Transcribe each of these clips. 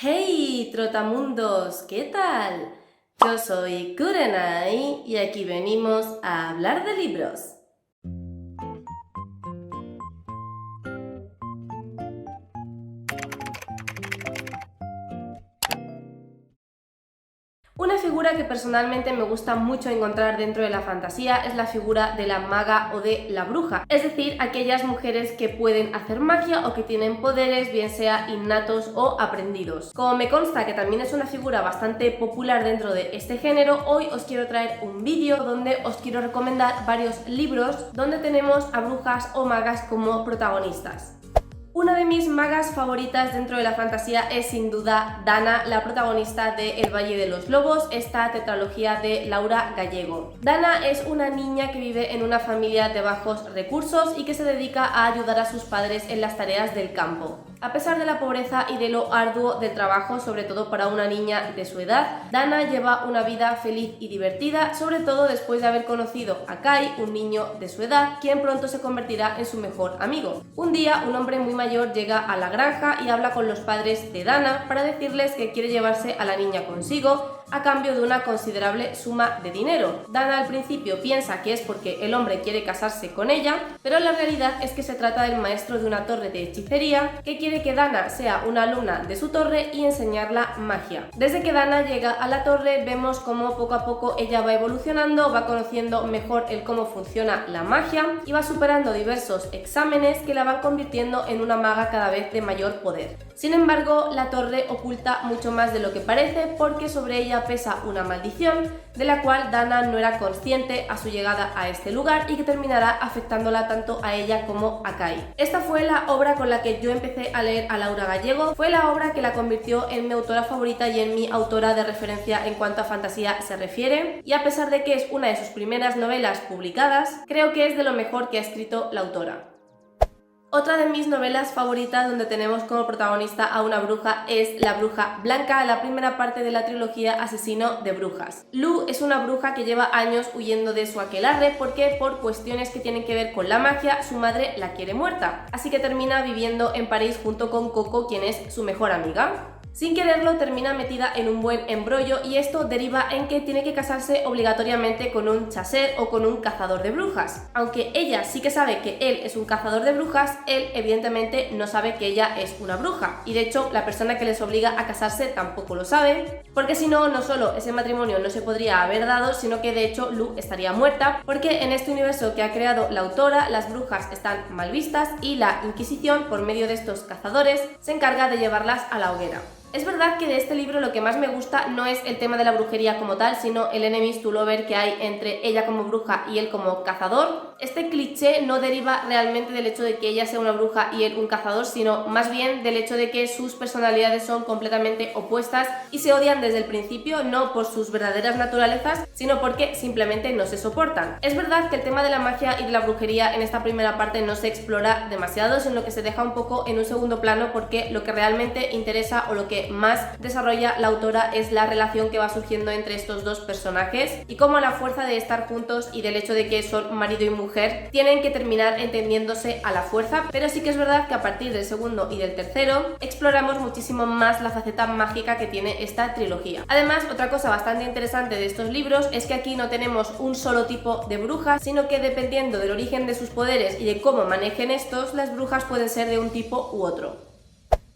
Hey, trotamundos, ¿qué tal? Yo soy Kurenai y aquí venimos a hablar de libros. Una figura que personalmente me gusta mucho encontrar dentro de la fantasía es la figura de la maga o de la bruja, es decir, aquellas mujeres que pueden hacer magia o que tienen poderes, bien sea innatos o aprendidos. Como me consta que también es una figura bastante popular dentro de este género, hoy os quiero traer un vídeo donde os quiero recomendar varios libros donde tenemos a brujas o magas como protagonistas. Una de mis magas favoritas dentro de la fantasía es sin duda Dana, la protagonista de El Valle de los Lobos, esta tetralogía de Laura Gallego. Dana es una niña que vive en una familia de bajos recursos y que se dedica a ayudar a sus padres en las tareas del campo. A pesar de la pobreza y de lo arduo del trabajo, sobre todo para una niña de su edad, Dana lleva una vida feliz y divertida, sobre todo después de haber conocido a Kai, un niño de su edad, quien pronto se convertirá en su mejor amigo. Un día, un hombre muy mayor llega a la granja y habla con los padres de Dana para decirles que quiere llevarse a la niña consigo a cambio de una considerable suma de dinero. Dana al principio piensa que es porque el hombre quiere casarse con ella, pero la realidad es que se trata del maestro de una torre de hechicería que quiere que Dana sea una alumna de su torre y enseñarla magia. Desde que Dana llega a la torre vemos cómo poco a poco ella va evolucionando, va conociendo mejor el cómo funciona la magia y va superando diversos exámenes que la van convirtiendo en una maga cada vez de mayor poder. Sin embargo, la torre oculta mucho más de lo que parece porque sobre ella pesa una maldición de la cual Dana no era consciente a su llegada a este lugar y que terminará afectándola tanto a ella como a Kai. Esta fue la obra con la que yo empecé a leer a Laura Gallego, fue la obra que la convirtió en mi autora favorita y en mi autora de referencia en cuanto a fantasía se refiere, y a pesar de que es una de sus primeras novelas publicadas, creo que es de lo mejor que ha escrito la autora. Otra de mis novelas favoritas donde tenemos como protagonista a una bruja es La Bruja Blanca, la primera parte de la trilogía Asesino de Brujas. Lou es una bruja que lleva años huyendo de su aquelarre porque por cuestiones que tienen que ver con la magia su madre la quiere muerta, así que termina viviendo en París junto con Coco, quien es su mejor amiga. Sin quererlo termina metida en un buen embrollo y esto deriva en que tiene que casarse obligatoriamente con un chasseur o con un cazador de brujas. Aunque ella sí que sabe que él es un cazador de brujas, él evidentemente no sabe que ella es una bruja, y de hecho la persona que les obliga a casarse tampoco lo sabe, porque si no, no solo ese matrimonio no se podría haber dado, sino que de hecho Lou estaría muerta, porque en este universo que ha creado la autora, las brujas están mal vistas y la Inquisición, por medio de estos cazadores, se encarga de llevarlas a la hoguera. Es verdad que de este libro lo que más me gusta no es el tema de la brujería como tal, sino el enemies to lover que hay entre ella como bruja y él como cazador. Este cliché no deriva realmente del hecho de que ella sea una bruja y él un cazador, sino más bien del hecho de que sus personalidades son completamente opuestas y se odian desde el principio, no por sus verdaderas naturalezas, sino porque simplemente no se soportan. Es verdad que el tema de la magia y de la brujería en esta primera parte no se explora demasiado, sino que se deja un poco en un segundo plano porque lo que realmente interesa o lo que más desarrolla la autora es la relación que va surgiendo entre estos dos personajes y cómo la fuerza de estar juntos y del hecho de que son marido y mujer tienen que terminar entendiéndose a la fuerza, pero sí que es verdad que a partir del segundo y del tercero exploramos muchísimo más la faceta mágica que tiene esta trilogía. Además, otra cosa bastante interesante de estos libros es que aquí no tenemos un solo tipo de brujas, sino que dependiendo del origen de sus poderes y de cómo manejen estos, las brujas pueden ser de un tipo u otro.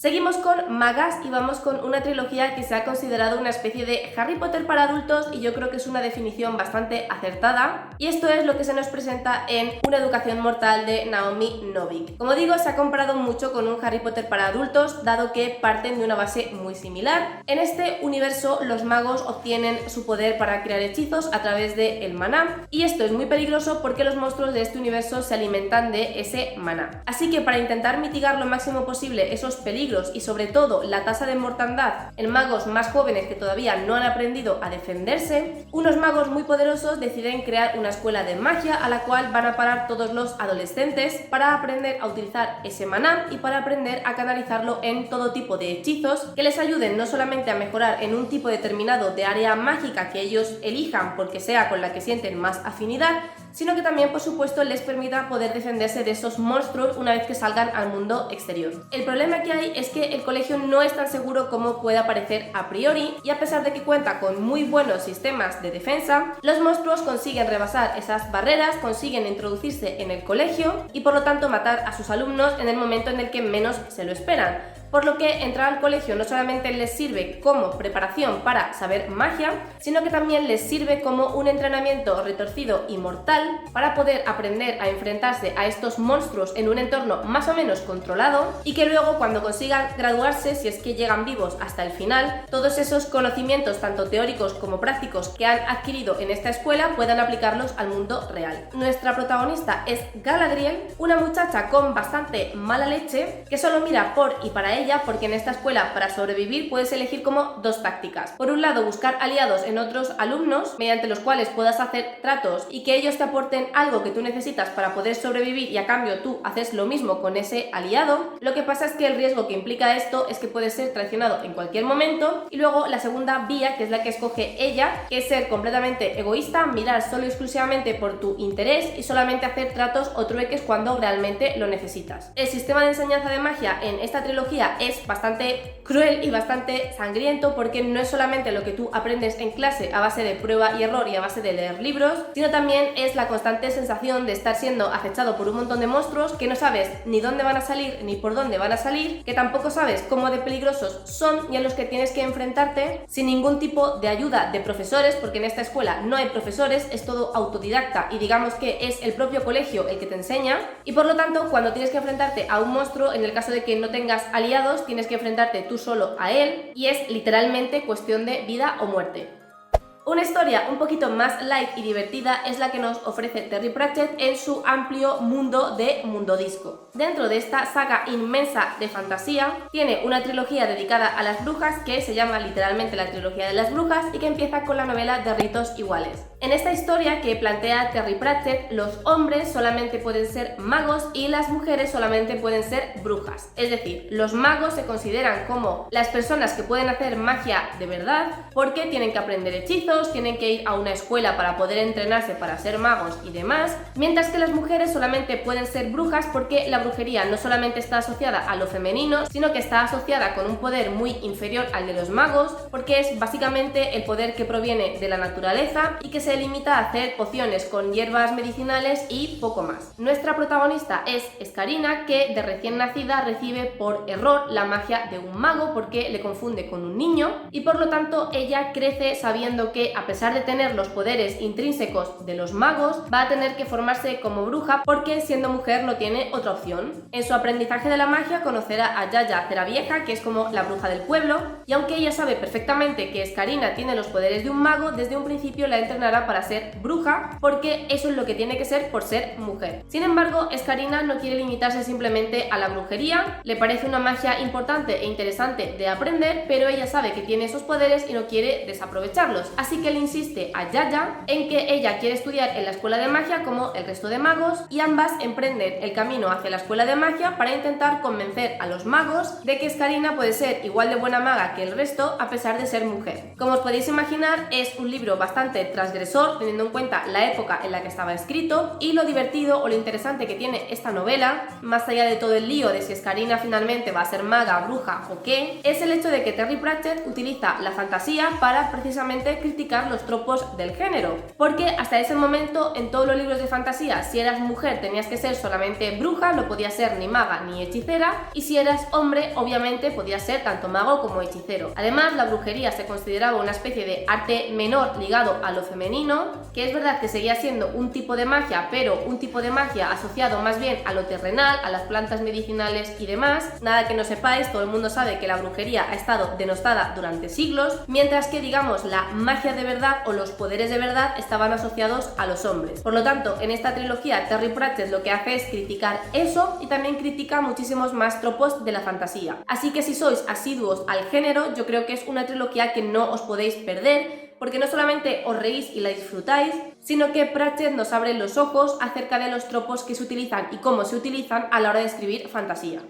Seguimos con magas y vamos con una trilogía que se ha considerado una especie de Harry Potter para adultos y yo creo que es una definición bastante acertada, y esto es lo que se nos presenta en Una educación mortal de Naomi Novik. Como digo, se ha comparado mucho con un Harry Potter para adultos dado que parten de una base muy similar. En este universo los magos obtienen su poder para crear hechizos a través del maná, y esto es muy peligroso porque los monstruos de este universo se alimentan de ese maná. Así que para intentar mitigar lo máximo posible esos peligros y sobre todo la tasa de mortandad en magos más jóvenes que todavía no han aprendido a defenderse, unos magos muy poderosos deciden crear una escuela de magia a la cual van a parar todos los adolescentes para aprender a utilizar ese maná y para aprender a canalizarlo en todo tipo de hechizos que les ayuden no solamente a mejorar en un tipo determinado de área mágica que ellos elijan porque sea con la que sienten más afinidad, sino que también, por supuesto, les permita poder defenderse de esos monstruos una vez que salgan al mundo exterior. El problema que hay es que el colegio no es tan seguro como pueda parecer a priori, y a pesar de que cuenta con muy buenos sistemas de defensa, los monstruos consiguen rebasar esas barreras, consiguen introducirse en el colegio y por lo tanto matar a sus alumnos en el momento en el que menos se lo esperan. Por lo que entrar al colegio no solamente les sirve como preparación para saber magia, sino que también les sirve como un entrenamiento retorcido y mortal para poder aprender a enfrentarse a estos monstruos en un entorno más o menos controlado, y que luego, cuando consigan graduarse, si es que llegan vivos hasta el final, todos esos conocimientos tanto teóricos como prácticos que han adquirido en esta escuela puedan aplicarlos al mundo real. Nuestra protagonista es Galadriel, una muchacha con bastante mala leche que solo mira por y para ella, porque en esta escuela para sobrevivir puedes elegir como dos tácticas. Por un lado, buscar aliados en otros alumnos mediante los cuales puedas hacer tratos y que ellos te aporten algo que tú necesitas para poder sobrevivir, y a cambio tú haces lo mismo con ese aliado. Lo que pasa es que el riesgo que implica esto es que puedes ser traicionado en cualquier momento. Y luego la segunda vía, que es la que escoge ella, que es ser completamente egoísta, mirar solo y exclusivamente por tu interés y solamente hacer tratos o trueques cuando realmente lo necesitas. El sistema de enseñanza de magia en esta trilogía es bastante cruel y bastante sangriento, porque no es solamente lo que tú aprendes en clase a base de prueba y error y a base de leer libros, sino también es la constante sensación de estar siendo acechado por un montón de monstruos que no sabes ni dónde van a salir ni por dónde van a salir, que tampoco sabes cómo de peligrosos son y a los que tienes que enfrentarte sin ningún tipo de ayuda de profesores, porque en esta escuela no hay profesores, es todo autodidacta y digamos que es el propio colegio el que te enseña. Y por lo tanto, cuando tienes que enfrentarte a un monstruo, en el caso de que no tengas aliados, tienes que enfrentarte tú solo a él, y es literalmente cuestión de vida o muerte. Una historia un poquito más light y divertida es la que nos ofrece Terry Pratchett en su amplio mundo de Mundo Disco. Dentro de esta saga inmensa de fantasía, tiene una trilogía dedicada a las brujas que se llama literalmente la trilogía de las brujas y que empieza con la novela de Ritos Iguales. En esta historia que plantea Terry Pratchett, los hombres solamente pueden ser magos y las mujeres solamente pueden ser brujas. Es decir, los magos se consideran como las personas que pueden hacer magia de verdad porque tienen que aprender hechizos, tienen que ir a una escuela para poder entrenarse para ser magos y demás, mientras que las mujeres solamente pueden ser brujas porque la brujería no solamente está asociada a lo femenino, sino que está asociada con un poder muy inferior al de los magos, porque es básicamente el poder que proviene de la naturaleza y que se limita a hacer pociones con hierbas medicinales y poco más. Nuestra protagonista es Escarina, que de recién nacida recibe por error la magia de un mago porque le confunde con un niño, y por lo tanto ella crece sabiendo que, a pesar de tener los poderes intrínsecos de los magos, va a tener que formarse como bruja porque siendo mujer no tiene otra opción. En su aprendizaje de la magia conocerá a Yaya Ceravieja, que es como la bruja del pueblo, y aunque ella sabe perfectamente que Escarina tiene los poderes de un mago, desde un principio la entrenará para ser bruja porque eso es lo que tiene que ser por ser mujer. Sin embargo, Escarina no quiere limitarse simplemente a la brujería, le parece una magia importante e interesante de aprender, pero ella sabe que tiene esos poderes y no quiere desaprovecharlos, así que le insiste a Yaya en que ella quiere estudiar en la escuela de magia como el resto de magos, y ambas emprenden el camino hacia la escuela de magia para intentar convencer a los magos de que Escarina puede ser igual de buena maga que el resto a pesar de ser mujer. Como os podéis imaginar, es un libro bastante transgresor teniendo en cuenta la época en la que estaba escrito, y lo divertido o lo interesante que tiene esta novela, más allá de todo el lío de si Escarina finalmente va a ser maga, bruja o qué, es el hecho de que Terry Pratchett utiliza la fantasía para precisamente criticar los tropos del género, porque hasta ese momento en todos los libros de fantasía, si eras mujer tenías que ser solamente bruja, no podías ser ni maga ni hechicera, y si eras hombre obviamente podías ser tanto mago como hechicero. Además, la brujería se consideraba una especie de arte menor ligado a lo femenino, que es verdad que seguía siendo un tipo de magia, pero un tipo de magia asociado más bien a lo terrenal, a las plantas medicinales y demás. Nada que no sepáis, todo el mundo sabe que la brujería ha estado denostada durante siglos, mientras que digamos la magia de verdad o los poderes de verdad estaban asociados a los hombres. Por lo tanto, en esta trilogía Terry Pratchett lo que hace es criticar eso y también critica muchísimos más tropos de la fantasía. Así que si sois asiduos al género, yo creo que es una trilogía que no os podéis perder, porque no solamente os reís y la disfrutáis, sino que Pratchett nos abre los ojos acerca de los tropos que se utilizan y cómo se utilizan a la hora de escribir fantasía.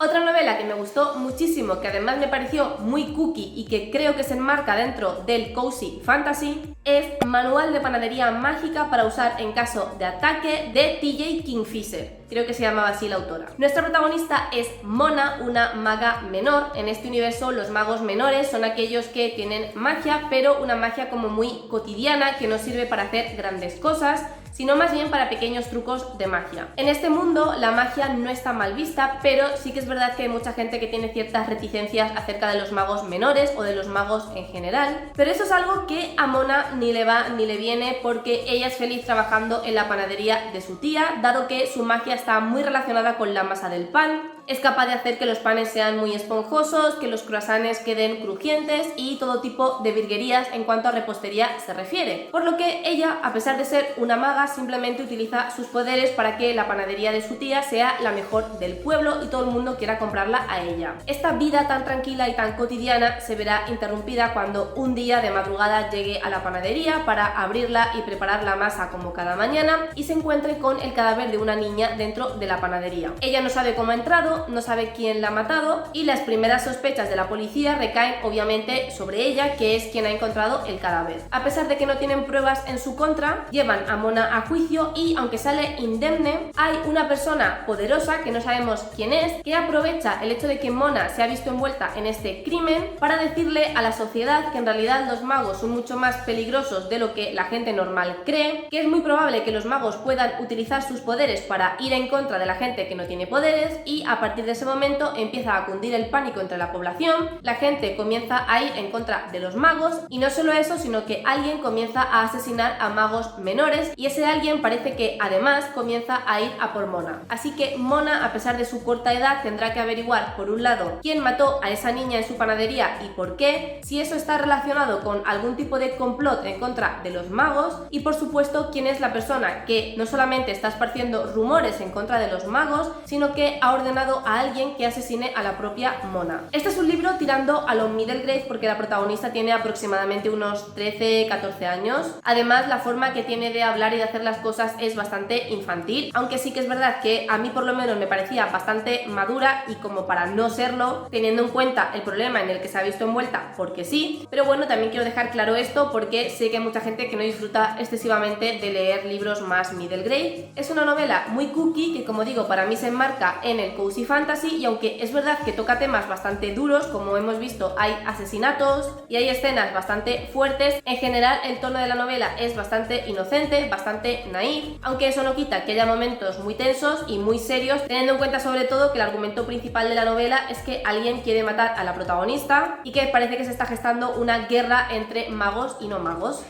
Otra novela que me gustó muchísimo, que además me pareció muy cookie y que creo que se enmarca dentro del cozy fantasy, es Manual de panadería mágica para usar en caso de ataque, de TJ Kingfisher. Creo que se llamaba así la autora. Nuestra protagonista es Mona, una maga menor. En este universo los magos menores son aquellos que tienen magia, pero una magia como muy cotidiana, que no sirve para hacer grandes cosas, sino más bien para pequeños trucos de magia. En este mundo la magia no está mal vista, pero sí que es verdad que hay mucha gente que tiene ciertas reticencias acerca de los magos menores o de los magos en general, pero eso es algo que a Mona ni le va ni le viene, porque ella es feliz trabajando en la panadería de su tía, dado que su magia está muy relacionada con la masa del pan. Es capaz de hacer que los panes sean muy esponjosos, que los croissants queden crujientes y todo tipo de virguerías en cuanto a repostería se refiere. Por lo que ella, a pesar de ser una maga, simplemente utiliza sus poderes para que la panadería de su tía sea la mejor del pueblo y todo el mundo quiera comprarla a ella. Esta vida tan tranquila y tan cotidiana se verá interrumpida cuando un día de madrugada llegue a la panadería para abrirla y preparar la masa como cada mañana y se encuentre con el cadáver de una niña dentro de la panadería. Ella no sabe cómo ha entrado, no sabe quién la ha matado y las primeras sospechas de la policía recaen obviamente sobre ella, que es quien ha encontrado el cadáver. A pesar de que no tienen pruebas en su contra, llevan a Mona a juicio y aunque sale indemne, hay una persona poderosa que no sabemos quién es, que aprovecha el hecho de que Mona se ha visto envuelta en este crimen para decirle a la sociedad que en realidad los magos son mucho más peligrosos de lo que la gente normal cree, que es muy probable que los magos puedan utilizar sus poderes para ir en contra de la gente que no tiene poderes, y a partir de ese momento empieza a cundir el pánico entre la población, la gente comienza a ir en contra de los magos y no solo eso, sino que alguien comienza a asesinar a magos menores y ese alguien parece que además comienza a ir a por Mona. Así que Mona, a pesar de su corta edad, tendrá que averiguar por un lado quién mató a esa niña en su panadería y por qué, si eso está relacionado con algún tipo de complot en contra de los magos y por supuesto quién es la persona que no solamente está esparciendo rumores en contra de los magos, sino que ha ordenado a alguien que asesine a la propia Mona. Este es un libro tirando a lo middle grade porque la protagonista tiene aproximadamente unos 13-14 años. Además, la forma que tiene de hablar y de hacer las cosas es bastante infantil, aunque sí que es verdad que a mí por lo menos me parecía bastante madura y como para no serlo, teniendo en cuenta el problema en el que se ha visto envuelta, porque sí. Pero bueno, también quiero dejar claro esto porque sé que hay mucha gente que no disfruta excesivamente de leer libros más middle grade. Es una novela muy cookie que, como digo, para mí se enmarca en el cozy fantasy y aunque es verdad que toca temas bastante duros, como hemos visto hay asesinatos y hay escenas bastante fuertes, en general el tono de la novela es bastante inocente, bastante naif, aunque eso no quita que haya momentos muy tensos y muy serios, teniendo en cuenta sobre todo que el argumento principal de la novela es que alguien quiere matar a la protagonista y que parece que se está gestando una guerra entre magos y no magos.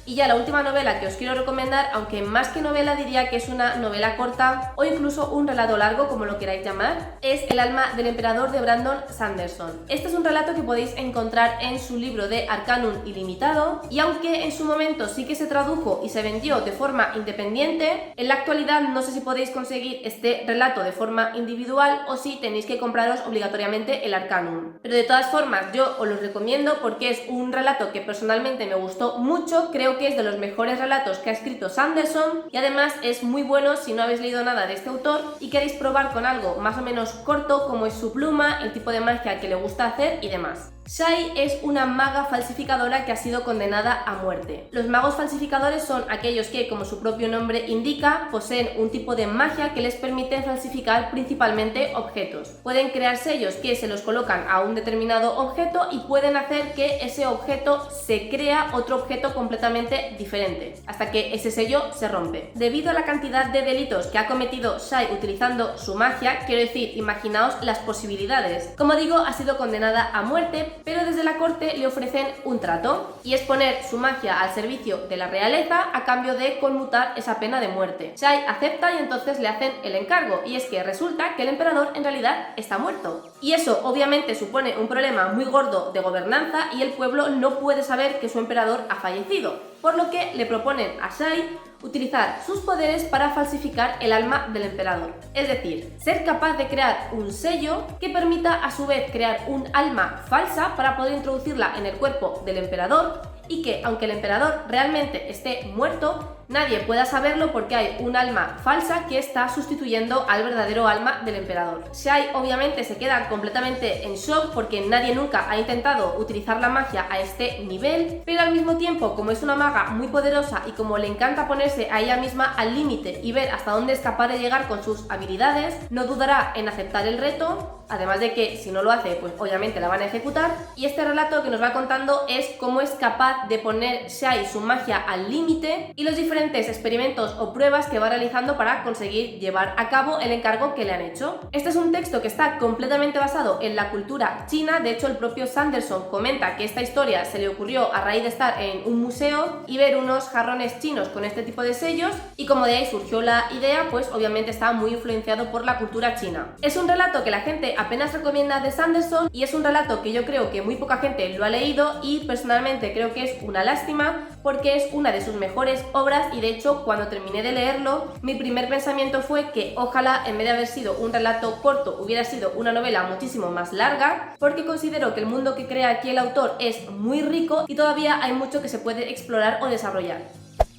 Y ya la última novela que os quiero recomendar, aunque más que novela diría que es una novela corta o incluso un relato largo, como lo queráis llamar, es El alma del emperador de Brandon Sanderson. Este es un relato que podéis encontrar en su libro de Arcanum Ilimitado y aunque en su momento sí que se tradujo y se vendió de forma independiente, en la actualidad no sé si podéis conseguir este relato de forma individual o si tenéis que compraros obligatoriamente el Arcanum. Pero de todas formas yo os lo recomiendo porque es un relato que personalmente me gustó mucho, creo que es de los mejores relatos que ha escrito Sanderson y además es muy bueno si no habéis leído nada de este autor y queréis probar con algo más o menos corto como es su pluma, el tipo de magia que le gusta hacer y demás. Shai es una maga falsificadora que ha sido condenada a muerte. Los magos falsificadores son aquellos que, como su propio nombre indica, poseen un tipo de magia que les permite falsificar principalmente objetos. Pueden crear sellos que se los colocan a un determinado objeto y pueden hacer que ese objeto se crea otro objeto completamente diferente, hasta que ese sello se rompe. Debido a la cantidad de delitos que ha cometido Shai utilizando su magia, quiero decir, imaginaos las posibilidades. Como digo, ha sido condenada a muerte, pero desde la corte le ofrecen un trato y es poner su magia al servicio de la realeza a cambio de conmutar esa pena de muerte. Shai acepta y entonces le hacen el encargo y es que resulta que el emperador en realidad está muerto. Y eso obviamente supone un problema muy gordo de gobernanza y el pueblo no puede saber que su emperador ha fallecido, por lo que le proponen a Shai utilizar sus poderes para falsificar el alma del emperador. Es decir, ser capaz de crear un sello que permita a su vez crear un alma falsa para poder introducirla en el cuerpo del emperador y que, aunque el emperador realmente esté muerto, nadie pueda saberlo porque hay un alma falsa que está sustituyendo al verdadero alma del emperador. Shai obviamente se queda completamente en shock porque nadie nunca ha intentado utilizar la magia a este nivel, pero al mismo tiempo, como es una maga muy poderosa y como le encanta ponerse a ella misma al límite y ver hasta dónde es capaz de llegar con sus habilidades, no dudará en aceptar el reto, además de que si no lo hace, pues obviamente la van a ejecutar. Y este relato que nos va contando es cómo es capaz de poner Shai su magia al límite y los diferentes experimentos o pruebas que va realizando para conseguir llevar a cabo el encargo que le han hecho. Este es un texto que está completamente basado en la cultura china. De hecho, el propio Sanderson comenta que esta historia se le ocurrió a raíz de estar en un museo y ver unos jarrones chinos con este tipo de sellos, y como de ahí surgió la idea, pues obviamente está muy influenciado por la cultura china. Es un relato que la gente apenas recomienda de Sanderson y es un relato que yo creo que muy poca gente lo ha leído, y personalmente creo que es una lástima porque es una de sus mejores obras. Y de hecho, cuando terminé de leerlo, mi primer pensamiento fue que ojalá en vez de haber sido un relato corto hubiera sido una novela muchísimo más larga, porque considero que el mundo que crea aquí el autor es muy rico y todavía hay mucho que se puede explorar o desarrollar.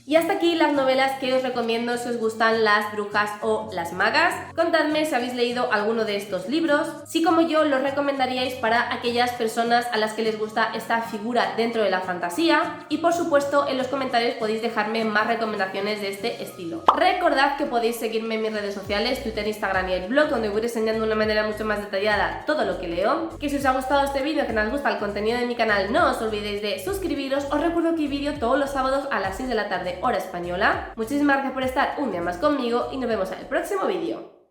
Y hasta aquí las novelas que os recomiendo si os gustan las brujas o las magas. Contadme si habéis leído alguno de estos libros, si como yo los recomendaríais para aquellas personas a las que les gusta esta figura dentro de la fantasía, y por supuesto en los comentarios podéis dejarme más recomendaciones de este estilo. Recordad que podéis seguirme en mis redes sociales, Twitter, Instagram y el blog, donde voy enseñando de una manera mucho más detallada todo lo que leo. Que si os ha gustado este vídeo, que nos gusta el contenido de mi canal, no os olvidéis de suscribiros. Os recuerdo que hay vídeo todos los sábados a las 6 de la tarde hora española. Muchísimas gracias por estar un día más conmigo y nos vemos en el próximo vídeo.